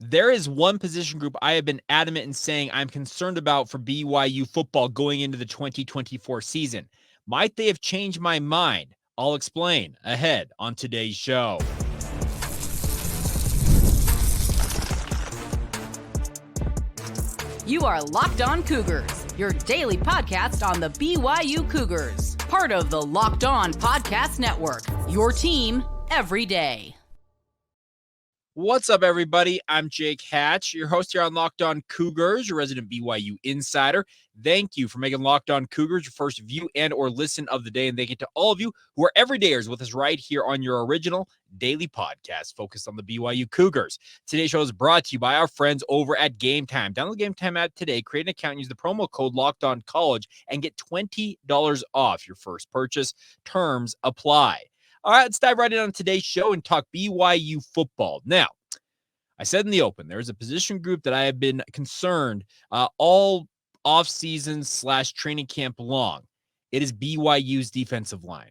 There is one position group I have been adamant in saying I'm concerned about for BYU football going into the 2024 season. Might they have changed my mind? I'll explain ahead on today's show. You are Locked On Cougars, your daily podcast on the BYU Cougars. Part of the Locked On Podcast Network, your team every day. What's up, everybody? I'm Jake Hatch, your host here on Locked On Cougars, your resident BYU insider. Thank you for making Locked On Cougars your first view and or listen of the day. And thank you to all of you who are everydayers with us right here on your original daily podcast focused on the BYU Cougars. Today's show is brought to you by our friends over at Game Time. Download Game Time app today, create an account, use the promo code Locked On College, and get $20 off your first purchase. Terms apply. All right, let's dive right in on today's show and talk BYU football. Now, I said in the open, there's a position group that I have been concerned all offseason / training camp long. It is BYU's defensive line.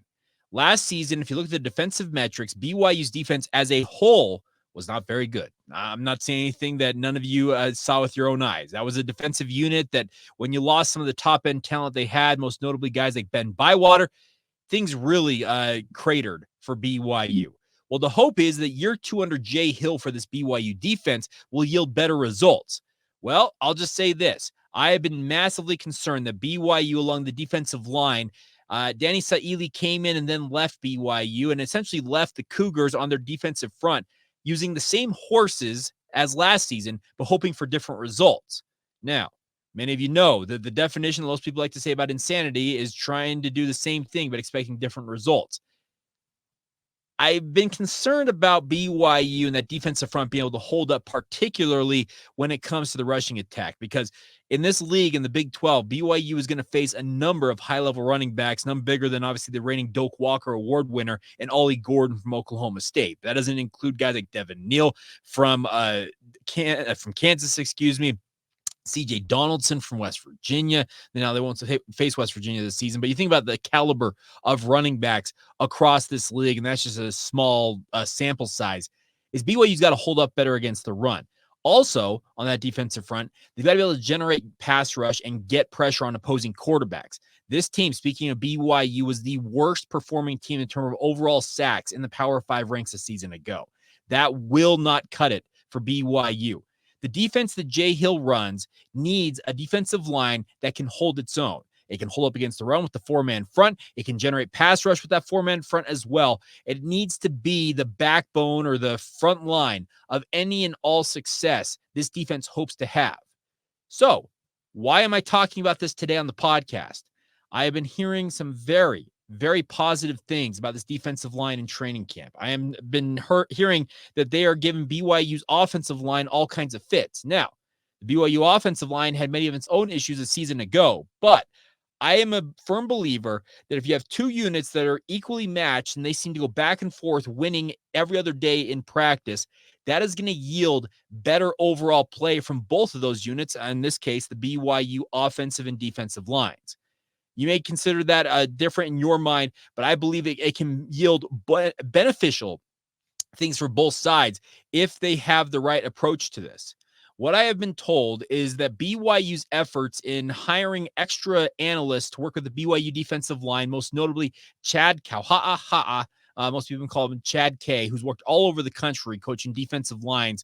Last season, if you look at the defensive metrics, BYU's defense as a whole was not very good. I'm not saying anything that none of you saw with your own eyes. That was a defensive unit that when you lost some of the top-end talent they had, most notably guys like Ben Bywater, things really cratered for BYU. Well, the hope is that year 2 under Jay Hill for this BYU defense will yield better results. Well, I'll just say this. I have been massively concerned that BYU along the defensive line, Danny Saili came in and then left BYU and essentially left the Cougars on their defensive front using the same horses as last season, but hoping for different results. Now, many of you know that the definition that most people like to say about insanity is trying to do the same thing but expecting different results. I've been concerned about BYU and that defensive front being able to hold up, particularly when it comes to the rushing attack, because in this league, in the Big 12, BYU is going to face a number of high-level running backs, none bigger than obviously the reigning Doak Walker Award winner and Ollie Gordon from Oklahoma State. That doesn't include guys like Devin Neal from Kansas, CJ Donaldson from West Virginia. Now they won't face West Virginia this season, but you think about the caliber of running backs across this league, and that's just a small sample size, is BYU's got to hold up better against the run. Also, on that defensive front, they've got to be able to generate pass rush and get pressure on opposing quarterbacks. This team, speaking of BYU, was the worst performing team in terms of overall sacks in the Power 5 ranks a season ago. That will not cut it for BYU. The defense that Jay Hill runs needs a defensive line that can hold its own. It can hold up against the run with the 4-man front. It can generate pass rush with that 4-man front as well. It needs to be the backbone or the front line of any and all success this defense hopes to have. So, why am I talking about this today on the podcast? I have been hearing some very, very positive things about this defensive line in training camp. I have been hearing that they are giving BYU's offensive line all kinds of fits. Now, the BYU offensive line had many of its own issues a season ago, but I am a firm believer that if you have two units that are equally matched and they seem to go back and forth winning every other day in practice, that is going to yield better overall play from both of those units, in this case, the BYU offensive and defensive lines. You may consider that different in your mind, but I believe it can yield beneficial things for both sides if they have the right approach to this. What I have been told is that BYU's efforts in hiring extra analysts to work with the BYU defensive line, most notably Chad Kauha'aha'a, most people call him Chad K, who's worked all over the country coaching defensive lines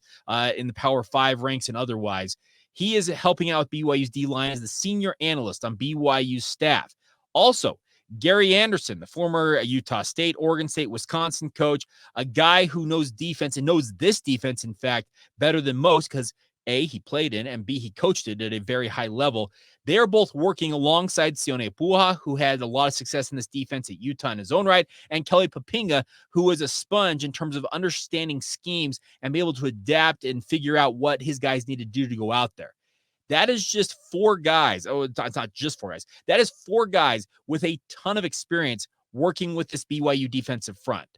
in the Power 5 ranks and otherwise. He is helping out with BYU's D-line as the senior analyst on BYU's staff. Also, Gary Andersen, the former Utah State, Oregon State, Wisconsin coach, a guy who knows defense and knows this defense, in fact, better than most because A, he played in, and B, he coached it at a very high level. They are both working alongside Sione, who had a lot of success in this defense at Utah in his own right, and Kelly Poppinga, who was a sponge in terms of understanding schemes and be able to adapt and figure out what his guys need to do to go out there. That is just four guys. Oh, it's not just four guys. That is four guys with a ton of experience working with this BYU defensive front.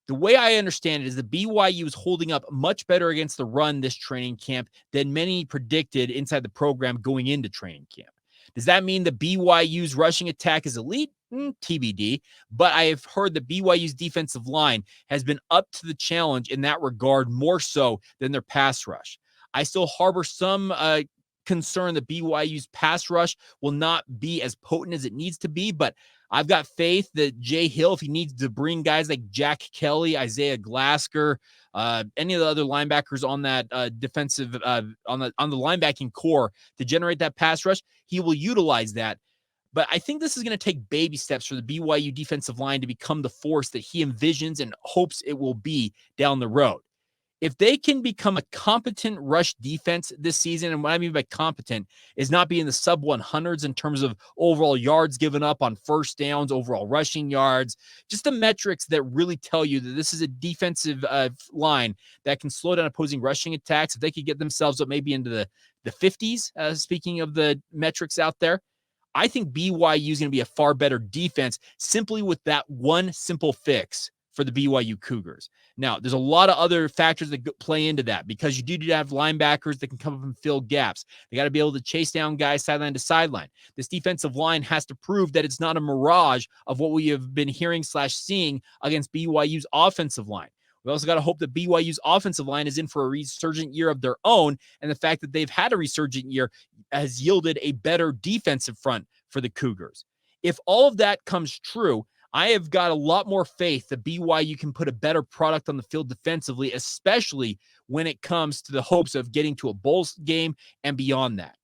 The way I understand it is the BYU is holding up much better against the run this training camp than many predicted inside the program going into training camp. Does that mean the BYU's rushing attack is elite? TBD. But I have heard that BYU's defensive line has been up to the challenge in that regard more so than their pass rush. I still harbor some concern that BYU's pass rush will not be as potent as it needs to be, but I've got faith that Jay Hill, if he needs to bring guys like Jack Kelly, Isaiah Glasker, any of the other linebackers on that defensive on the linebacking core to generate that pass rush, he will utilize that. But I think this is going to take baby steps for the BYU defensive line to become the force that he envisions and hopes it will be down the road. If they can become a competent rush defense this season, and what I mean by competent is not being the sub 100s in terms of overall yards given up on first downs, overall rushing yards, just the metrics that really tell you that this is a defensive line that can slow down opposing rushing attacks. If they could get themselves up maybe into the 50s, speaking of the metrics out there, I think BYU is going to be a far better defense simply with that one simple fix for the BYU Cougars. Now, there's a lot of other factors that play into that because you do have linebackers that can come up and fill gaps. They got to be able to chase down guys sideline to sideline. This defensive line has to prove that it's not a mirage of what we have been hearing / seeing against BYU's offensive line. We also got to hope that BYU's offensive line is in for a resurgent year of their own, and the fact that they've had a resurgent year has yielded a better defensive front for the Cougars. If all of that comes true, I have got a lot more faith that BYU can put a better product on the field defensively, especially when it comes to the hopes of getting to a bowl game and beyond that.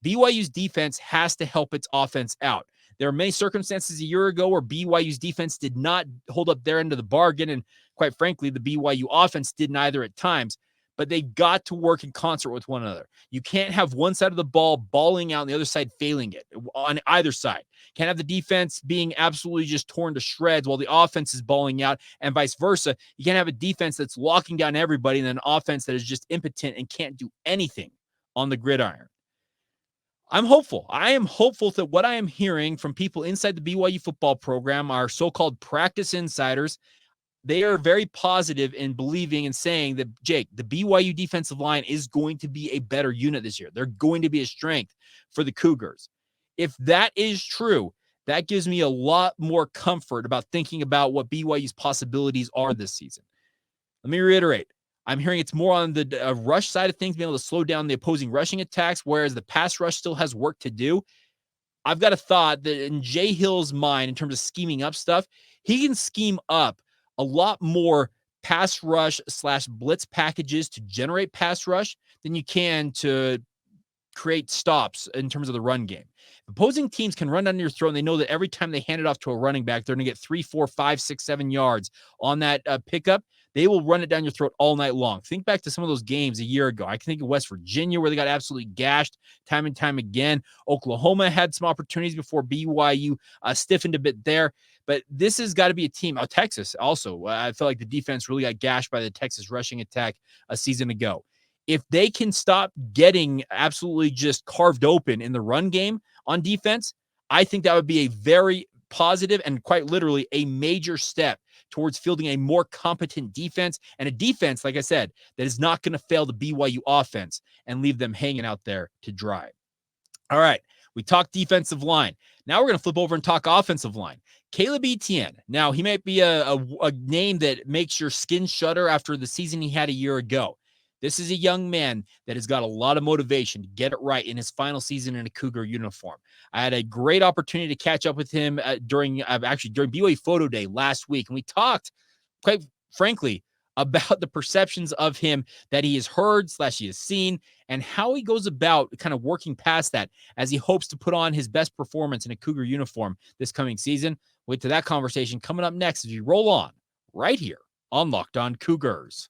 BYU's defense has to help its offense out. There are many circumstances a year ago where BYU's defense did not hold up their end of the bargain, and quite frankly, the BYU offense didn't either at times. But they've got to work in concert with one another. You can't have one side of the ball balling out and the other side failing it on either side. Can't have the defense being absolutely just torn to shreds while the offense is balling out and vice versa. You can't have a defense that's locking down everybody and an offense that is just impotent and can't do anything on the gridiron. I'm hopeful. I am hopeful that what I am hearing from people inside the BYU football program, our so-called practice insiders, they are very positive in believing and saying that, Jake, the BYU defensive line is going to be a better unit this year. They're going to be a strength for the Cougars. If that is true, that gives me a lot more comfort about thinking about what BYU's possibilities are this season. Let me reiterate. I'm hearing it's more on the rush side of things, being able to slow down the opposing rushing attacks, whereas the pass rush still has work to do. I've got a thought that in Jay Hill's mind, in terms of scheming up stuff, he can scheme up a lot more pass rush / blitz packages to generate pass rush than you can to create stops in terms of the run game. Opposing teams can run down your throat, and they know that every time they hand it off to a running back, they're going to get 3, 4, 5, 6, 7 yards on that pickup. They will run it down your throat all night long. Think back to some of those games a year ago. I can think of West Virginia where they got absolutely gashed time and time again. Oklahoma had some opportunities before BYU stiffened a bit there. But this has got to be a team. Texas also. I feel like the defense really got gashed by the Texas rushing attack a season ago. If they can stop getting absolutely just carved open in the run game on defense, I think that would be a very positive and quite literally a major step towards fielding a more competent defense and a defense, like I said, that is not going to fail the BYU offense and leave them hanging out there to dry. All right, we talked defensive line. Now we're going to flip over and talk offensive line. Caleb Etienne. Now, he might be a name that makes your skin shudder after the season he had a year ago. This is a young man that has got a lot of motivation to get it right in his final season in a Cougar uniform. I had a great opportunity to catch up with him during BYU Photo Day last week, and we talked, quite frankly, about the perceptions of him that he has heard / he has seen and how he goes about kind of working past that as he hopes to put on his best performance in a Cougar uniform this coming season. Wait to that conversation coming up next as we roll on right here on Locked On Cougars.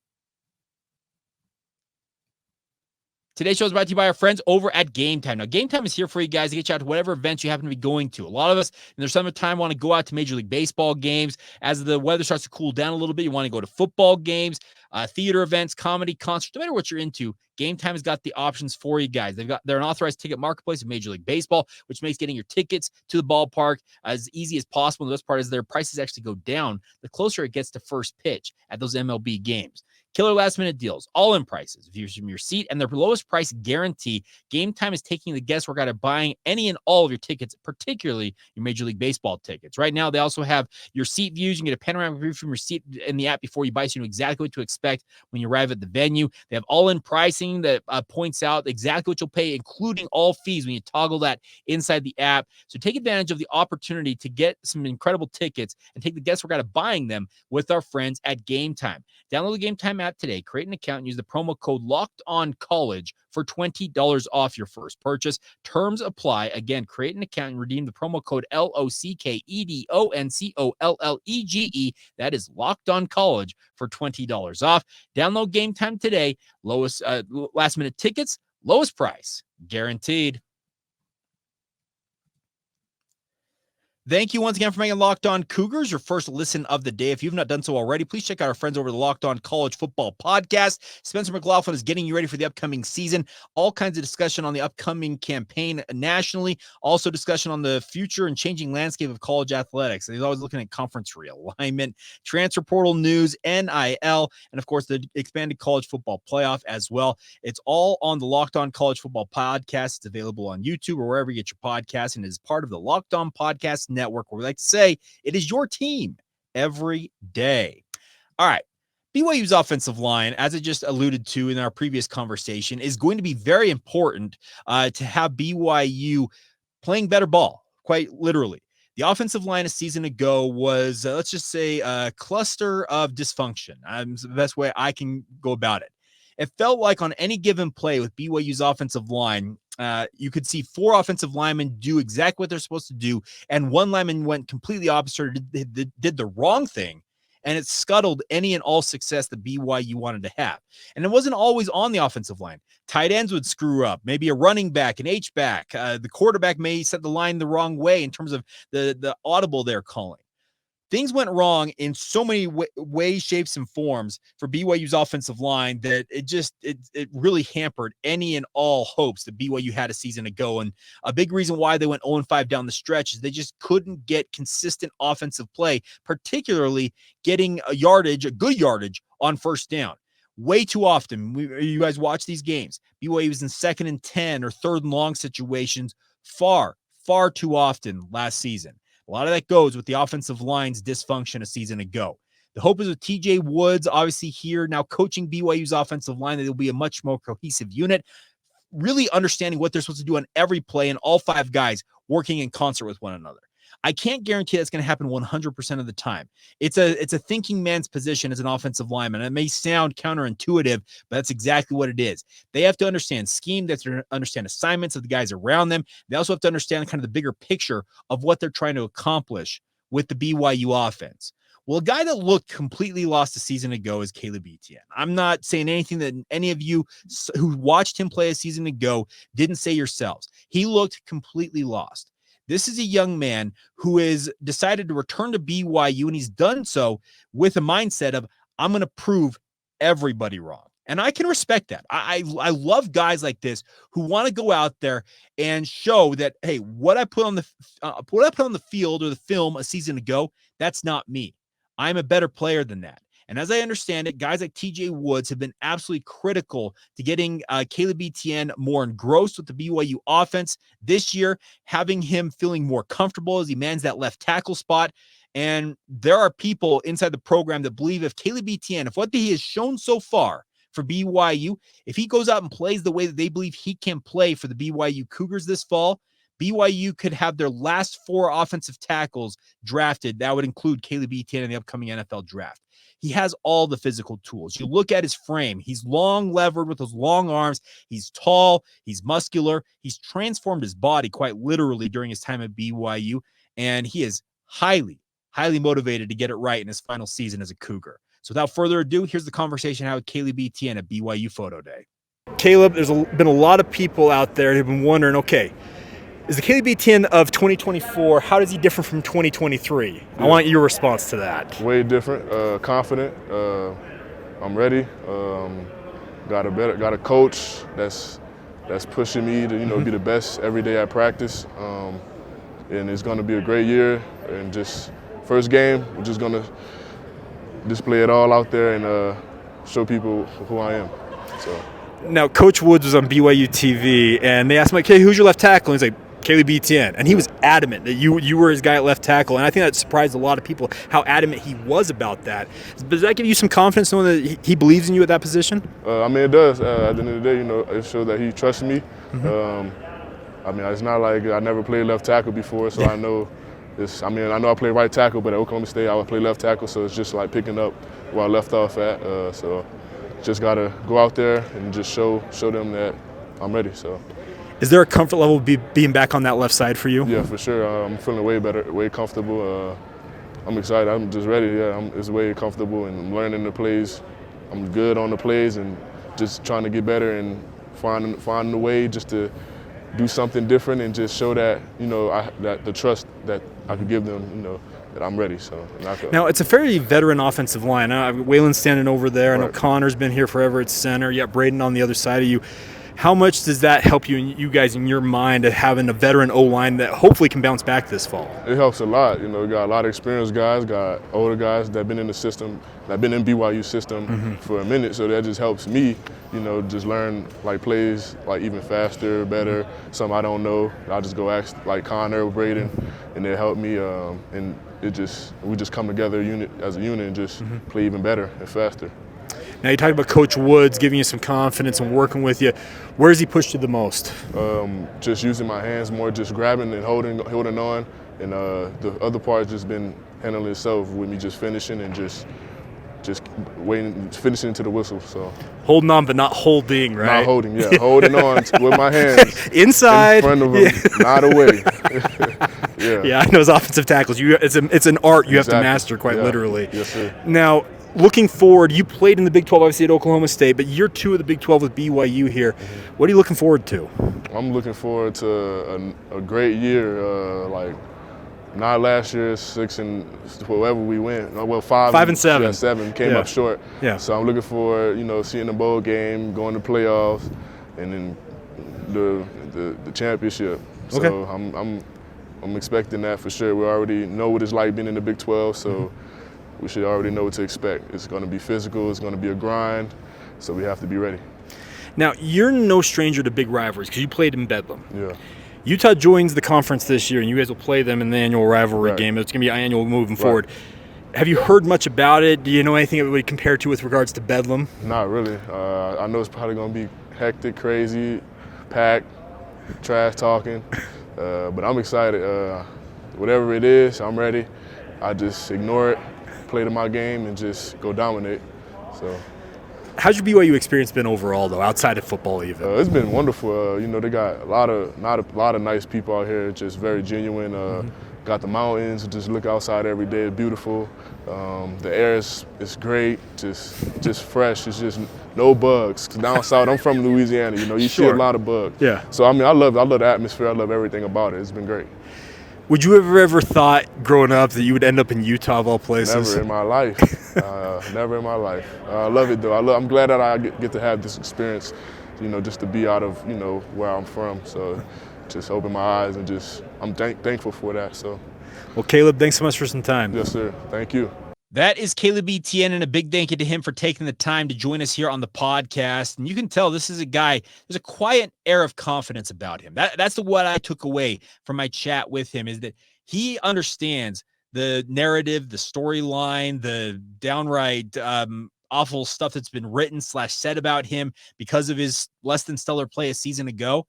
Today's show is brought to you by our friends over at Game Time. Now, Game Time is here for you guys to get you out to whatever events you happen to be going to. A lot of us in the summertime want to go out to Major League Baseball games. As the weather starts to cool down a little bit, you want to go to football games, theater events, comedy, concerts, no matter what you're into. Game Time has got the options for you guys. They're an authorized ticket marketplace of Major League Baseball, which makes getting your tickets to the ballpark as easy as possible. The best part is their prices actually go down the closer it gets to first pitch at those MLB games. Killer last-minute deals, all-in prices, views from your seat, and their lowest price guarantee. Game Time is taking the guesswork out of buying any and all of your tickets, particularly your Major League Baseball tickets. Right now, they also have your seat views. You can get a panoramic view from your seat in the app before you buy, so you know exactly what to expect when you arrive at the venue. They have all-in pricing that points out exactly what you'll pay, including all fees when you toggle that inside the app. So take advantage of the opportunity to get some incredible tickets and take the guesswork out of buying them with our friends at Game Time. Download the Game Time app today, create an account, and use the promo code LOCKEDONCollege for $20 off your first purchase. Terms apply. Again, create an account and redeem the promo code LOCKEDONCOLLEGE. That is Locked On College for $20 off. Download Game Time today. Lowest last-minute tickets, lowest price, guaranteed. Thank you once again for making Locked On Cougars your first listen of the day. If you've not done so already, please check out our friends over the Locked On College Football Podcast. Spencer McLaughlin is getting you ready for the upcoming season. All kinds of discussion on the upcoming campaign nationally. Also discussion on the future and changing landscape of college athletics. He's always looking at conference realignment, transfer portal news, NIL, and of course the expanded college football playoff as well. It's all on the Locked On College Football Podcast. It's available on YouTube or wherever you get your podcasts, and is part of the Locked On Podcast Network, where we like to say it is your team every day. All right. BYU's offensive line, as I just alluded to in our previous conversation, is going to be very important to have BYU playing better ball, quite literally. The offensive line a season ago was, let's just say, a cluster of dysfunction. It's the best way I can go about it. It felt like on any given play with BYU's offensive line, you could see four offensive linemen do exactly what they're supposed to do, and one lineman went completely opposite, did the wrong thing, and it scuttled any and all success that BYU wanted to have. And it wasn't always on the offensive line. Tight ends would screw up, maybe a running back, an H-back. The quarterback may set the line the wrong way in terms of the audible they're calling. Things went wrong in so many ways, shapes, and forms for BYU's offensive line that it really hampered any and all hopes that BYU had a season ago. And a big reason why they went 0-5 down the stretch is they just couldn't get consistent offensive play, particularly getting a good yardage on first down. Way too often, you guys watch these games, BYU was in 2nd and 10 or 3rd and long situations far too often last season. A lot of that goes with the offensive line's dysfunction a season ago. The hope is with TJ Woods, obviously here now coaching BYU's offensive line, that they'll be a much more cohesive unit, really understanding what they're supposed to do on every play, and all 5 guys working in concert with one another. I can't guarantee that's going to happen 100% of the time. It's a thinking man's position as an offensive lineman. It may sound counterintuitive, but that's exactly what it is. They have to understand scheme. They have to understand assignments of the guys around them. They also have to understand kind of the bigger picture of what they're trying to accomplish with the BYU offense. Well, a guy that looked completely lost a season ago is Caleb Etienne. I'm not saying anything that any of you who watched him play a season ago didn't say yourselves. He looked completely lost. This is a young man who has decided to return to BYU, and he's done so with a mindset of, I'm going to prove everybody wrong. And I can respect that. I love guys like this who want to go out there and show that, hey, what I put on the field or the film a season ago, that's not me. I'm a better player than that. And as I understand it, guys like TJ Woods have been absolutely critical to getting Caleb Etienne more engrossed with the BYU offense this year, having him feeling more comfortable as he mans that left tackle spot. And there are people inside the program that believe if Caleb Etienne, if what he has shown so far for BYU, if he goes out and plays the way that they believe he can play for the BYU Cougars this fall, BYU could have their last 4 offensive tackles drafted. That would include Caleb Etienne in the upcoming NFL draft. He has all the physical tools. You look at his frame. He's long levered with those long arms. He's tall. He's muscular. He's transformed his body quite literally during his time at BYU. And he is highly motivated to get it right in his final season as a Cougar. So without further ado, here's the conversation I had with Caleb Etienne at BYU Photo Day. Caleb, there's been a lot of people out there who have been wondering, okay, is the Caleb Etienne of 2024, how does he differ from 2023? Yeah. I want your response to that. Way different, confident. I'm ready. Got a coach that's pushing me to be the best every day at practice. And it's going to be a great year. And just first game, we're just going to display it all out there and show people who I am. So. Now, Coach Woods was on BYU TV, and they asked him, like, hey, who's your left tackle? And he's like, Caleb Etienne. And he was adamant that you were his guy at left tackle. And I think that surprised a lot of people how adamant he was about that. Does that give you some confidence knowing that he believes in you at that position? I mean, it does. At the end of the day, it shows that he trusts me. I mean, it's not like I never played left tackle before, so I know I know I play right tackle, but at Oklahoma State I would play left tackle, so it's just like picking up where I left off at. So just got to go out there and just show them that I'm ready. So. Is there a comfort level being back on that left side for you? Yeah, for sure. I'm feeling way better, way comfortable. I'm excited. I'm just ready. Yeah, it's way comfortable, and I'm learning the plays. I'm good on the plays, and just trying to get better and find a way just to do something different and just show that that the trust that I could give them. That I'm ready. So now it's a fairly veteran offensive line. Waylon's standing over there. Right. I know Connor's been here forever at center. You got Braden on the other side of you. How much does that help you guys in your mind of having a veteran O-line that hopefully can bounce back this fall? It helps a lot. We got a lot of experienced guys, got older guys that have been in the system, that been in BYU system for a minute. So that just helps me, just learn like plays like even faster, better. Something I don't know, I'll just go ask like Connor or Braden, and they help me. And we just come together as a unit and just play even better and faster. Now you talked about Coach Woods giving you some confidence and working with you. Where has he pushed you the most? Just using my hands more, just grabbing and holding on, and the other part has just been handling itself with me just finishing and just waiting, finishing to the whistle. So holding on, but not holding, right? Not holding, yeah, holding on with my hands inside, in front of him, not away. Yeah, I know those offensive tackles. It's an art you have to master, quite literally. Yes, sir. Now, looking forward, you played in the Big 12, obviously at Oklahoma State, but year 2 of the Big 12 with BYU here. What are you looking forward to? I'm looking forward to a great year, like not last year, 6 and wherever we went. Well, 5 and 7. Yeah, 7 came up short. Yeah. So I'm looking forward, seeing the bowl game, going to playoffs, and then the championship. Okay. So I'm expecting that for sure. We already know what it's like being in the Big 12, so we should already know what to expect. It's going to be physical. It's going to be a grind, so we have to be ready. Now, you're no stranger to big rivalries because you played in Bedlam. Yeah. Utah joins the conference this year, and you guys will play them in the annual rivalry game. It's going to be annual moving forward. Have you heard much about it? Do you know anything it would compare to with regards to Bedlam? Not really. I know it's probably going to be hectic, crazy, packed, trash talking, but I'm excited. Whatever it is, I'm ready. I just ignore it, play to my game, and just go dominate. So. How's your BYU experience been overall, though, outside of football even? It's been wonderful. They got a lot of nice people out here, just very genuine. Got the mountains, just look outside every day, it's beautiful. The air is great, just fresh. It's just no bugs. Down south, I'm from Louisiana, you see a lot of bugs. Yeah. So I love the atmosphere, I love everything about it. It's been great. Would you ever thought growing up that you would end up in Utah of all places? Never in my life. Never in my life. I love it though. I'm glad that I get to have this experience, just to be out of where I'm from. So just open my eyes and I'm thankful for that. So. Well, Caleb, thanks so much for some time. Yes, sir. Thank you. That is Caleb Etienne, and a big thank you to him for taking the time to join us here on the podcast. And you can tell this is a guy, there's a quiet air of confidence about him. That's what I took away from my chat with him, is that he understands the narrative, the storyline, the downright awful stuff that's been written / said about him because of his less than stellar play a season ago.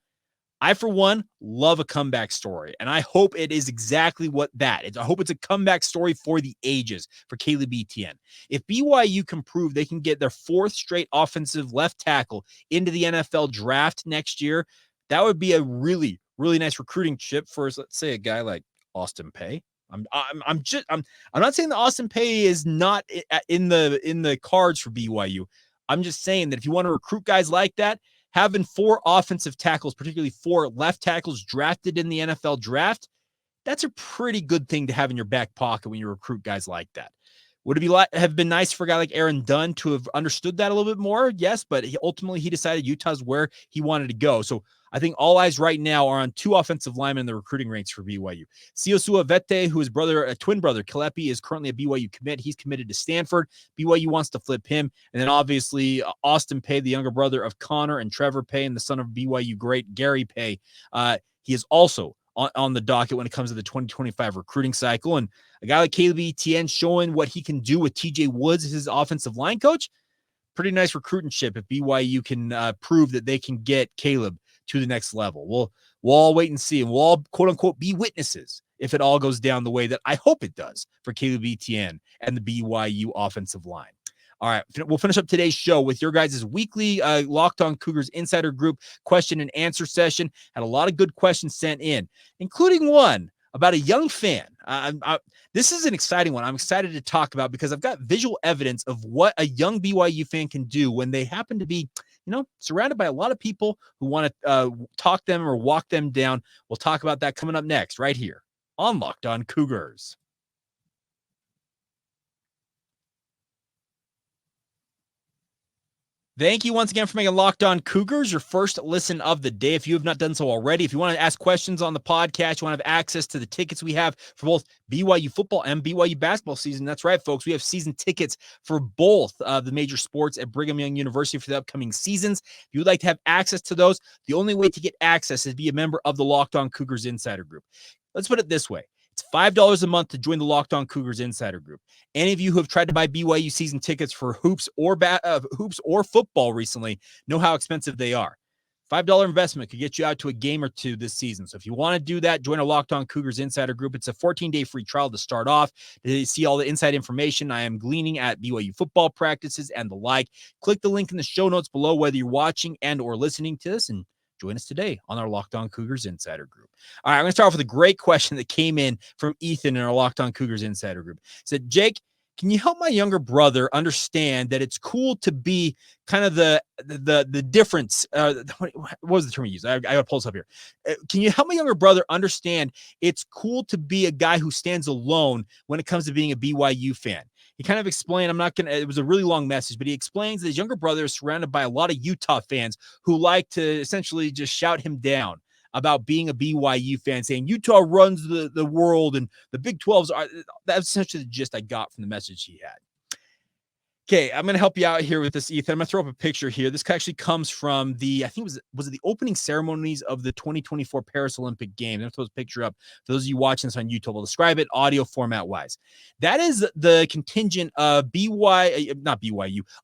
I, for one, love a comeback story, and I hope it is exactly what that is. I hope it's a comeback story for the ages for Caleb Etienne. If BYU can prove they can get their 4th straight offensive left tackle into the NFL draft next year, that would be a really, really nice recruiting chip for, let's say, a guy like Austin Peay. I'm not saying that Austin Peay is not in the cards for BYU. I'm just saying that if you want to recruit guys like that, having 4 offensive tackles, particularly 4 left tackles drafted in the NFL draft, that's a pretty good thing to have in your back pocket when you recruit guys like that. Would it have been nice for a guy like Aaron Dunn to have understood that a little bit more? Yes, but ultimately he decided Utah's where he wanted to go. So I think all eyes right now are on 2 offensive linemen in the recruiting ranks for BYU. Siosua Vete, who is a twin brother, Kalepi, is currently a BYU commit. He's committed to Stanford. BYU wants to flip him. And then obviously Austin Pay, the younger brother of Connor and Trevor Pay, and the son of BYU great Gary Pay. He is also on the docket when it comes to the 2025 recruiting cycle. And a guy like Caleb Etienne showing what he can do with TJ Woods as his offensive line coach. Pretty nice recruiting chip if BYU can prove that they can get Caleb to the next level. We'll all wait and see, and we'll all, quote unquote, be witnesses if it all goes down the way that I hope it does for Caleb Etienne and the BYU offensive line. All right, we'll finish up today's show with your guys' weekly Locked On Cougars Insider Group question and answer session. Had a lot of good questions sent in, including one about a young fan. This is an exciting one. I'm excited to talk about because I've got visual evidence of what a young BYU fan can do when they happen to be, surrounded by a lot of people who want to talk them or walk them down. We'll talk about that coming up next right here on Locked On Cougars. Thank you once again for making Locked On Cougars your first listen of the day. If you have not done so already, if you want to ask questions on the podcast, you want to have access to the tickets we have for both BYU football and BYU basketball season. That's right, folks. We have season tickets for both the major sports at Brigham Young University for the upcoming seasons. If you would like to have access to those, the only way to get access is be a member of the Locked On Cougars Insider Group. Let's put it this way. It's $5 a month to join the Locked On Cougars Insider Group. Any of you who have tried to buy BYU season tickets for hoops or football recently know how expensive they are. $5 investment could get you out to a game or two this season. So if you want to do that, join our Locked On Cougars Insider Group. It's a 14-day free trial to start off. To see all the inside information I am gleaning at BYU football practices and the like, click the link in the show notes below, whether you're watching and or listening to this, and join us today on our Locked On Cougars Insider Group. All right, I'm going to start off with a great question that came in from Ethan in our Locked On Cougars Insider Group. It said, Jake, can you help my younger brother understand that it's cool to be kind of the difference? What was the term you used? I got to pull this up here. Can you help my younger brother understand it's cool to be a guy who stands alone when it comes to being a BYU fan? He kind of explained, it was a really long message, but he explains that his younger brother is surrounded by a lot of Utah fans who like to essentially just shout him down about being a BYU fan, saying Utah runs the world and the Big 12s are. That's essentially the gist I got from the message he had. Okay, I'm going to help you out here with this, Ethan. I'm going to throw up a picture here. This actually comes from I think was it the opening ceremonies of the 2024 Paris Olympic Games. I'm going to throw this picture up. For those of you watching this on YouTube, I'll describe it audio format wise. That is the contingent of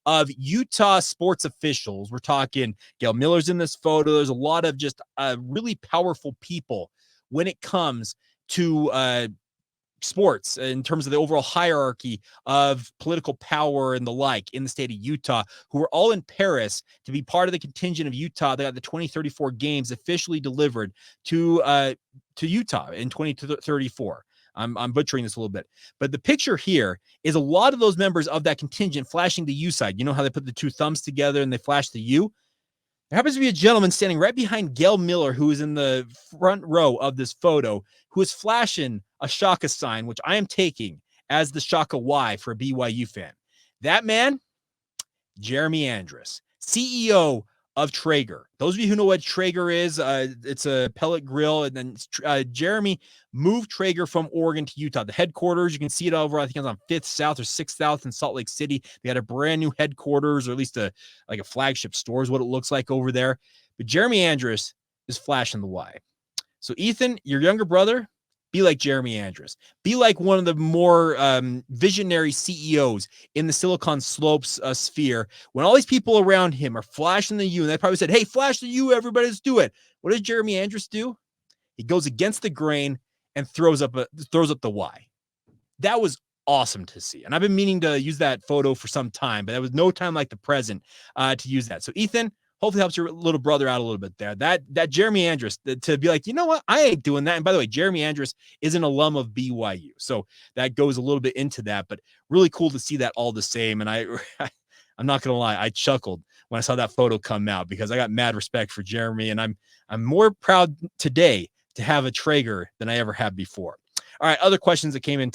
of Utah sports officials. We're talking Gail Miller's in this photo. There's a lot of just really powerful people when it comes to sports in terms of the overall hierarchy of political power and the like in the state of Utah, who are all in Paris to be part of the contingent of Utah that got the 2034 games officially delivered to Utah in 2034. I'm butchering this a little bit, but the picture here is a lot of those members of that contingent flashing the U side. You know how they put the two thumbs together and they flash the U? There happens to be a gentleman standing right behind Gail Miller, who is in the front row of this photo, who is flashing a Shaka sign, which I am taking as the Shaka Y for a BYU fan. That man, Jeremy Andrus, CEO of Traeger. Those of you who know what Traeger is, it's a pellet grill. And then Jeremy moved Traeger from Oregon to Utah. The headquarters, you can see it over, I think it's on 5th South or 6th South in Salt Lake City. They had a brand new headquarters, or at least a flagship store is what it looks like over there. But Jeremy Andrus is flashing the Y. So Ethan, your younger brother, be like Jeremy Andrus. Be like one of the more visionary CEOs in the Silicon Slopes sphere. When all these people around him are flashing the U, and they probably said, hey, flash the U, everybody, let's do it. What does Jeremy Andrus do? He goes against the grain and throws up the Y. That was awesome to see. And I've been meaning to use that photo for some time, but there was no time like the present to use that. So Ethan, hopefully helps your little brother out a little bit there. That Jeremy Andrus, to be like, you know what? I ain't doing that. And by the way, Jeremy Andrus is an alum of BYU. So that goes a little bit into that, but really cool to see that all the same. And I'm not going to lie, I chuckled when I saw that photo come out because I got mad respect for Jeremy. And I'm more proud today to have a Traeger than I ever have before. All right, other questions that came in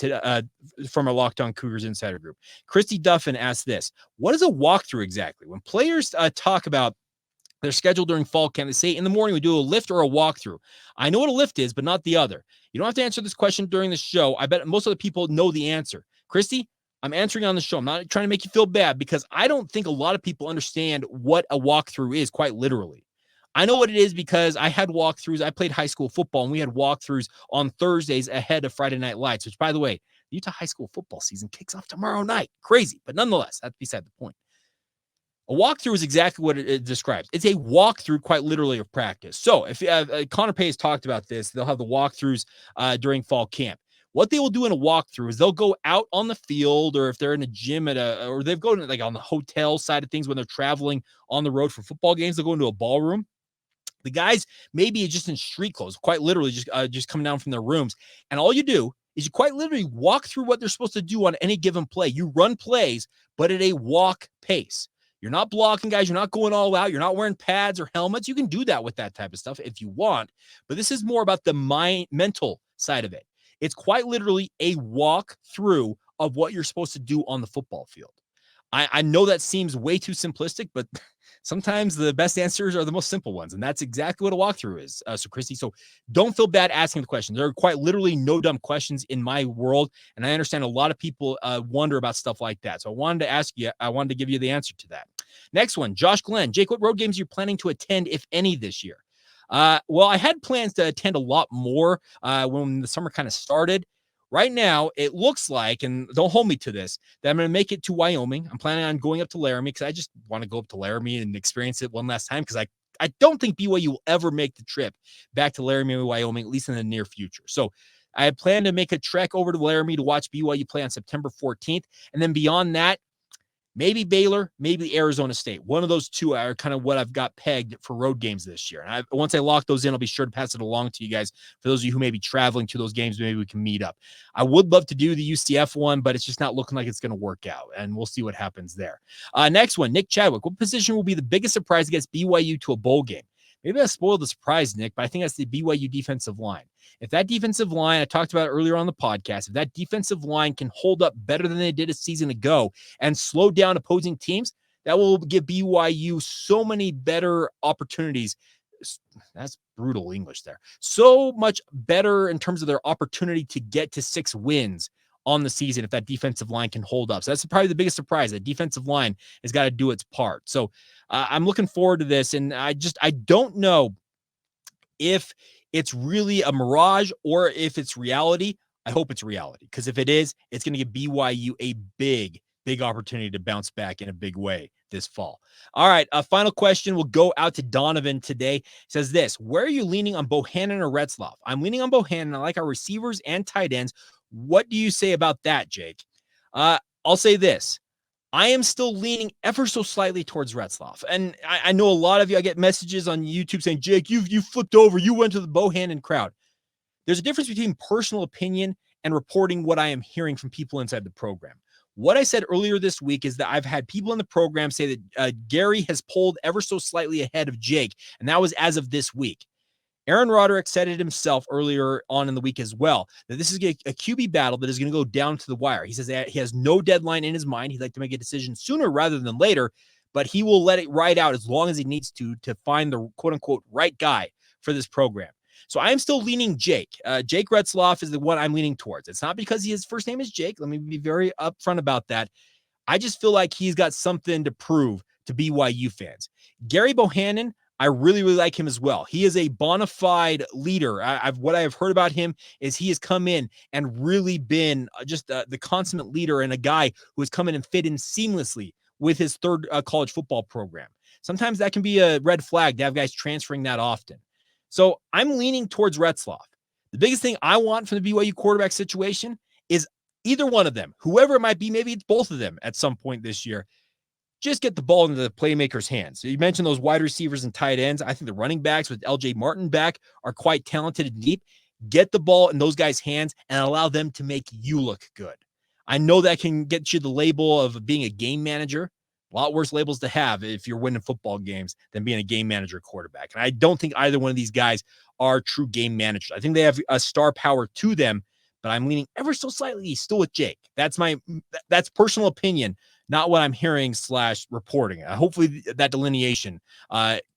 from our Locked On Cougars Insider group. Christy Duffin asked this: what is a walkthrough exactly? When players talk about their schedule during fall camp, they say in the morning we do a lift or a walkthrough. I know what a lift is, but not the other. You don't have to answer this question during the show. I bet most of the people know the answer. Christy, I'm answering on the show. I'm not trying to make you feel bad because I don't think a lot of people understand what a walkthrough is quite literally. I know what it is because I had walkthroughs. I played high school football, and we had walkthroughs on Thursdays ahead of Friday Night Lights, which, by the way, the Utah high school football season kicks off tomorrow night. Crazy, but nonetheless, that's beside the point. A walkthrough is exactly what it describes. It's a walkthrough, quite literally, of practice. So if Connor Pay has talked about this, they'll have the walkthroughs during fall camp. What they will do in a walkthrough is they'll go out on the field, or if they're in a gym or they've gone like on the hotel side of things when they're traveling on the road for football games, they'll go into a ballroom. The guys maybe just in street clothes, quite literally just coming down from their rooms. And all you do is you quite literally walk through what they're supposed to do on any given play. You run plays, but at a walk pace. You're not blocking guys. You're not going all out. You're not wearing pads or helmets. You can do that with that type of stuff if you want. But this is more about the mental side of it. It's quite literally a walk through of what you're supposed to do on the football field. I know that seems way too simplistic, but sometimes the best answers are the most simple ones. And that's exactly what a walkthrough is. So Christy, so don't feel bad asking the question. There are quite literally no dumb questions in my world. And I understand a lot of people wonder about stuff like that. So I wanted to ask you, I wanted to give you the answer to that. Next one, Josh Glenn. Jake, what road games are you planning to attend, if any, this year? Well, I had plans to attend a lot more when the summer kind of started. Right now, it looks like, and don't hold me to this, that I'm going to make it to Wyoming. I'm planning on going up to Laramie because I just want to go up to Laramie and experience it one last time because I don't think BYU will ever make the trip back to Laramie, Wyoming, at least in the near future. So I had planned to make a trek over to Laramie to watch BYU play on September 14th. And then beyond that, maybe Baylor, maybe Arizona State. One of those two are kind of what I've got pegged for road games this year. And once I lock those in, I'll be sure to pass it along to you guys. For those of you who may be traveling to those games, maybe we can meet up. I would love to do the UCF one, but it's just not looking like it's going to work out. And we'll see what happens there. Next one, Nick Chadwick. What position will be the biggest surprise against BYU to a bowl game? Maybe I spoiled the surprise, Nick, but I think that's the BYU defensive line. If that defensive line, I talked about it earlier on the podcast, if that defensive line can hold up better than they did a season ago and slow down opposing teams, that will give BYU so many better opportunities. That's brutal English there. So much better in terms of their opportunity to get to 6 wins on the season if that defensive line can hold up. So that's probably the biggest surprise. The defensive line has got to do its part. So I'm looking forward to this. And I don't know if it's really a mirage or if it's reality. I hope it's reality, because if it is, it's going to give BYU a big opportunity to bounce back in a big way this fall. All right, a final question will go out to Donovan today. It says this: where are you leaning on Bohanon or Retzlaff? I'm leaning on Bohanon. I like our receivers and tight ends. What do you say about that, Jake? I'll say this. I am still leaning ever so slightly towards Retzlaff. And I know a lot of you, I get messages on YouTube saying, Jake, you flipped over. You went to the Bohanon crowd. There's a difference between personal opinion and reporting what I am hearing from people inside the program. What I said earlier this week is that I've had people in the program say that Gerry has pulled ever so slightly ahead of Jake, and that was as of this week. Aaron Roderick said it himself earlier on in the week as well, that this is a QB battle that is going to go down to the wire. He says that he has no deadline in his mind. He'd like to make a decision sooner rather than later, but he will let it ride out as long as he needs to find the quote-unquote right guy for this program. So I am still leaning Jake. Jake Retzlaff is the one I'm leaning towards. It's not because his first name is Jake. Let me be very upfront about that. I just feel like he's got something to prove to BYU fans. Gerry Bohanon, I really like him as well. He is a bona fide leader. What I've heard about him is he has come in and really been just the consummate leader and a guy who has come in and fit in seamlessly with his third college football program. Sometimes that can be a red flag to have guys transferring that often. So I'm leaning towards Retzlaff. The biggest thing I want from the BYU quarterback situation is either one of them, whoever it might be, maybe it's both of them at some point this year, just get the ball into the playmakers' hands. So you mentioned those wide receivers and tight ends. I think the running backs with LJ Martin back are quite talented and deep. Get the ball in those guys' hands and allow them to make you look good. I know that can get you the label of being a game manager. A lot worse labels to have if you're winning football games than being a game manager quarterback. And I don't think either one of these guys are true game managers. I think they have a star power to them, but I'm leaning ever so slightly still with Jake. That's personal opinion, not what I'm hearing / reporting. Hopefully that delineation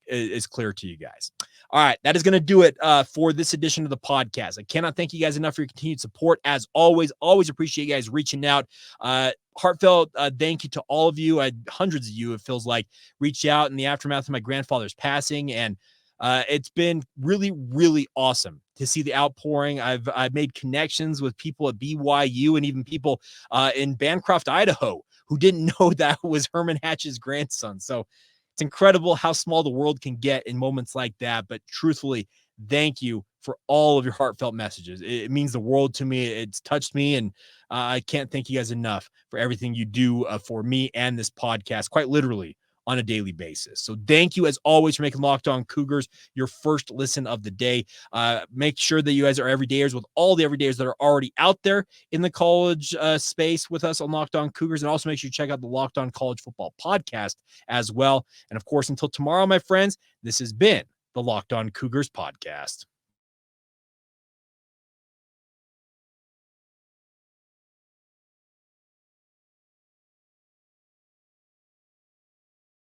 is clear to you guys. All right, that is going to do it for this edition of the podcast. I cannot thank you guys enough for your continued support. As always appreciate you guys reaching out. Heartfelt thank you to all of you. Hundreds of you, it feels like, reached out in the aftermath of my grandfather's passing, and it's been really, really awesome to see the outpouring. I've made connections with people at BYU and even people in Bancroft, Idaho, who didn't know that was Herman Hatch's grandson. So it's incredible how small the world can get in moments like that. But truthfully, thank you for all of your heartfelt messages. It means the world to me. It's touched me, and I can't thank you guys enough for everything you do for me and this podcast, quite literally on a daily basis. So thank you as always for making Locked On Cougars your first listen of the day. Make sure that you guys are everydayers with all the everydayers that are already out there in the college space with us on Locked On Cougars. And also make sure you check out the Locked On College Football podcast as well. And of course, until tomorrow, my friends, this has been the Locked On Cougars podcast.